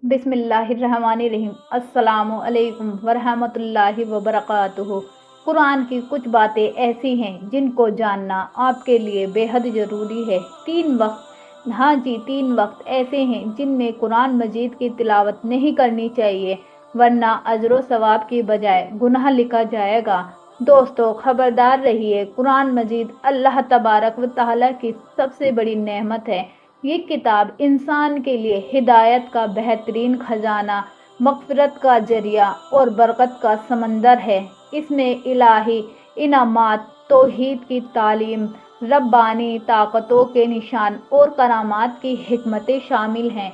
بسم اللہ الرحمن الرحیم۔ السلام علیکم ورحمۃ اللہ وبرکاتہ۔ قرآن کی کچھ باتیں ایسی ہیں جن کو جاننا آپ کے لیے بے حد ضروری ہے۔ 3 وقت ایسے ہیں جن میں قرآن مجید کی تلاوت نہیں کرنی چاہیے، ورنہ اجر و ثواب کی بجائے گناہ لکھا جائے گا۔ دوستو، خبردار رہیے، قرآن مجید اللہ تبارک و تعالیٰ کی سب سے بڑی نعمت ہے۔ یہ کتاب انسان کے لیے ہدایت کا بہترین خزانہ، مغفرت کا ذریعہ اور برکت کا سمندر ہے۔ اس میں الہی انعامات، توحید کی تعلیم، ربانی طاقتوں کے نشان اور کرامات کی حکمتیں شامل ہیں۔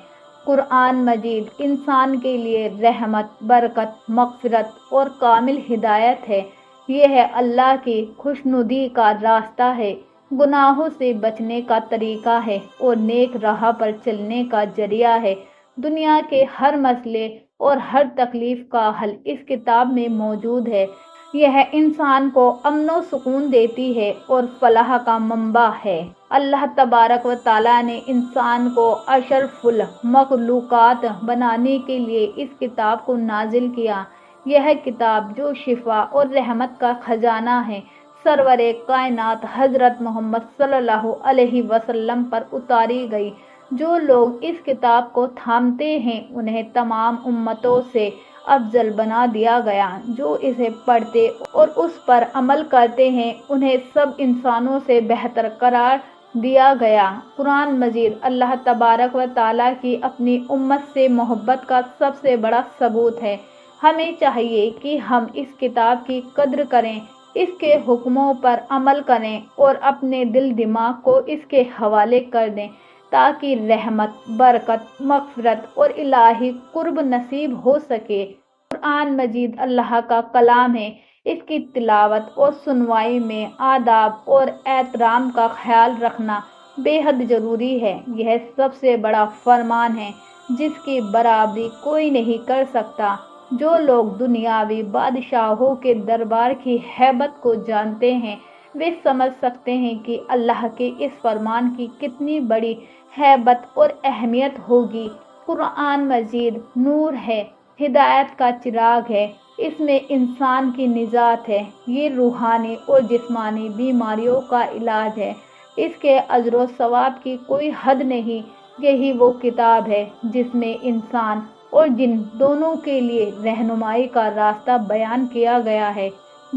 قرآن مجید انسان کے لیے رحمت، برکت، مغفرت اور کامل ہدایت ہے۔ یہ ہے اللہ کی خوشنودی کا راستہ ہے، گناہوں سے بچنے کا طریقہ ہے اور نیک راہ پر چلنے کا ذریعہ ہے۔ دنیا کے ہر مسئلے اور ہر تکلیف کا حل اس کتاب میں موجود ہے۔ یہ انسان کو امن و سکون دیتی ہے اور فلاح کا منبع ہے۔ اللہ تبارک و تعالیٰ نے انسان کو اشرف المخلوقات بنانے کے لیے اس کتاب کو نازل کیا۔ یہ کتاب جو شفا اور رحمت کا خزانہ ہے، سرور کائنات حضرت محمد صلی اللہ علیہ وسلم پر اتاری گئی۔ جو لوگ اس کتاب کو تھامتے ہیں انہیں تمام امتوں سے افضل بنا دیا گیا۔ جو اسے پڑھتے اور اس پر عمل کرتے ہیں انہیں سب انسانوں سے بہتر قرار دیا گیا۔ قرآن مجید اللہ تبارک و تعالیٰ کی اپنی امت سے محبت کا سب سے بڑا ثبوت ہے۔ ہمیں چاہیے کہ ہم اس کتاب کی قدر کریں، اس کے حکموں پر عمل کریں اور اپنے دل دماغ کو اس کے حوالے کر دیں تاکہ رحمت، برکت، مغفرت اور الہی قرب نصیب ہو سکے۔ قرآن مجید اللہ کا کلام ہے۔ اس کی تلاوت اور سنوائی میں آداب اور احترام کا خیال رکھنا بے حد ضروری ہے۔ یہ سب سے بڑا فرمان ہے جس کی برابری کوئی نہیں کر سکتا۔ جو لوگ دنیاوی بادشاہوں کے دربار کی ہیبت کو جانتے ہیں وہ سمجھ سکتے ہیں کہ اللہ کے اس فرمان کی کتنی بڑی ہیبت اور اہمیت ہوگی۔ قرآن مجید نور ہے، ہدایت کا چراغ ہے، اس میں انسان کی نجات ہے، یہ روحانی اور جسمانی بیماریوں کا علاج ہے، اس کے اجر و ثواب کی کوئی حد نہیں۔ یہی وہ کتاب ہے جس میں انسان اور جن دونوں کے لیے رہنمائی کا راستہ بیان کیا گیا ہے۔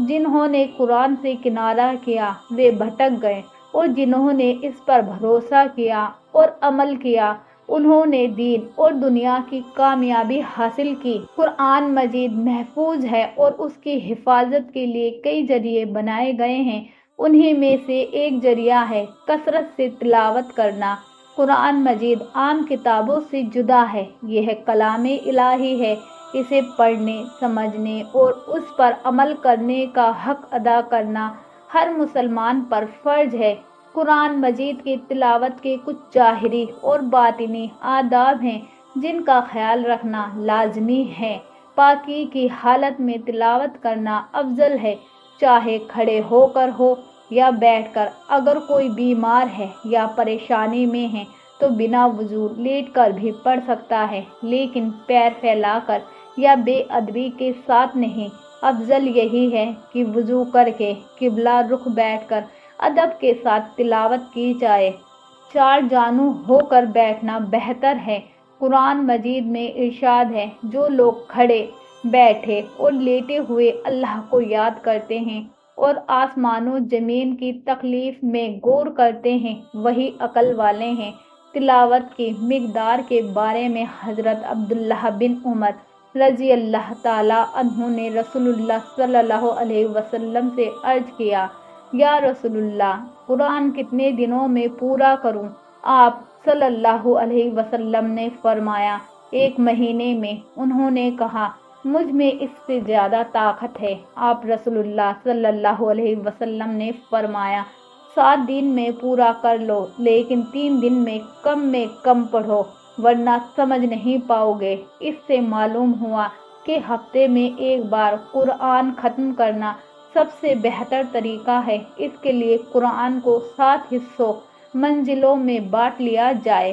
جنہوں نے قرآن سے کنارہ کیا وہ بھٹک گئے اور جنہوں نے اس پر بھروسہ کیا اور عمل کیا انہوں نے دین اور دنیا کی کامیابی حاصل کی۔ قرآن مجید محفوظ ہے اور اس کی حفاظت کے لیے کئی ذریعے بنائے گئے ہیں۔ انہی میں سے ایک ذریعہ ہے کثرت سے تلاوت کرنا۔ قرآن مجید عام کتابوں سے جدا ہے، یہ کلام الہی ہے۔ اسے پڑھنے، سمجھنے اور اس پر عمل کرنے کا حق ادا کرنا ہر مسلمان پر فرض ہے۔ قرآن مجید کی تلاوت کے کچھ ظاہری اور باطنی آداب ہیں جن کا خیال رکھنا لازمی ہے۔ پاکی کی حالت میں تلاوت کرنا افضل ہے، چاہے کھڑے ہو کر ہو یا بیٹھ کر۔ اگر کوئی بیمار ہے یا پریشانی میں ہے تو بنا وضو لیٹ کر بھی پڑھ سکتا ہے، لیکن پیر پھیلا کر یا بے ادبی کے ساتھ نہیں۔ افضل یہی ہے کہ وضو کر کے قبلہ رخ بیٹھ کر ادب کے ساتھ تلاوت کی جائے۔ چار جانو ہو کر بیٹھنا بہتر ہے۔ قرآن مجید میں ارشاد ہے، جو لوگ کھڑے، بیٹھے اور لیٹے ہوئے اللہ کو یاد کرتے ہیں اور آسمان و زمین کی تخلیق میں غور کرتے ہیں وہی عقل والے ہیں۔ تلاوت کی مقدار کے بارے میں حضرت عبداللہ بن عمر رضی اللہ تعالیٰ عنہ نے رسول اللہ صلی اللہ علیہ وسلم سے عرض کیا، یا رسول اللہ، قرآن کتنے دنوں میں پورا کروں؟ آپ صلی اللہ علیہ وسلم نے فرمایا، 1 مہینے میں۔ انہوں نے کہا، مجھ میں اس سے زیادہ طاقت ہے۔ آپ رسول اللہ صلی اللہ علیہ وسلم نے فرمایا، 7 دن میں پورا کر لو، لیکن 3 دن میں کم پڑھو ورنہ سمجھ نہیں پاؤ گے۔ اس سے معلوم ہوا کہ ہفتے میں ایک بار قرآن ختم کرنا سب سے بہتر طریقہ ہے۔ اس کے لیے قرآن کو 7 حصوں منزلوں میں بانٹ لیا جائے۔